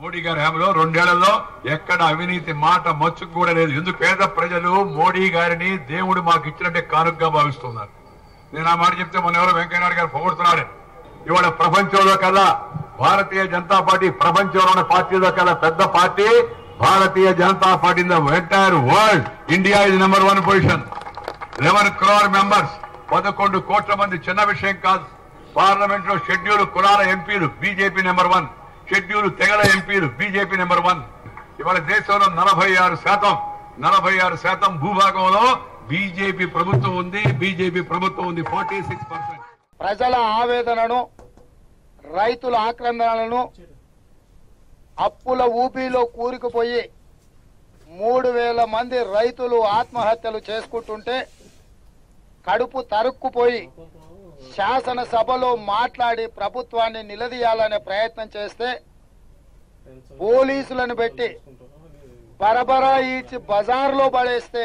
మోడీ గారి హయాంలో 2 ఏళ్లలో ఎక్కడ అవినీతి మాట మచ్చుకు కూడా లేదు. ఎందుకు పేద ప్రజలు మోడీ గారిని దేవుడు మాకు ఇచ్చినట్టే కానుకగా భావిస్తున్నారు. నేను ఆ మాట చెప్తే మొన్న ఎవరో వెంకయ్యనాయుడు గారు పొగుడుతున్నాడు. ఇవాళ ప్రపంచంలో కల్లా భారతీయ జనతా పార్టీ ప్రపంచంలో ఉన్న పార్టీలో కల్లా పెద్ద party Bharatiya Janata party in the entire world. India is number 1 position. 11 crore members, 11 కోట్ల మంది చిన్న విషయం కాదు. పార్లమెంట్ లో షెడ్యూల్ కులాల ఎంపీలు బీజేపీ నెంబర్ 1, షెడ్యూల్ తెగల ఎంపీలు బీజేపీ నెంబర్ 1. ఇవాళ దేశంలో 46% భూభాగంలో బీజేపీ ప్రభుత్వం ఉంది. 46%. ప్రజల ఆవేదనను, రైతుల ఆక్రందనలను, అప్పుల ఊబిలో కూరుకుపోయి 3000 మంది రైతులు ఆత్మహత్యలు చేసుకుంటుంటే కడుపు తరుక్కుపోయి శాసనసభలో మాట్లాడి ప్రభుత్వాన్ని నిలదీయాలనే ప్రయత్నం చేస్తే పోలీసులను పెట్టి బరబరా ఈడ్చి బజార్లో పడేస్తే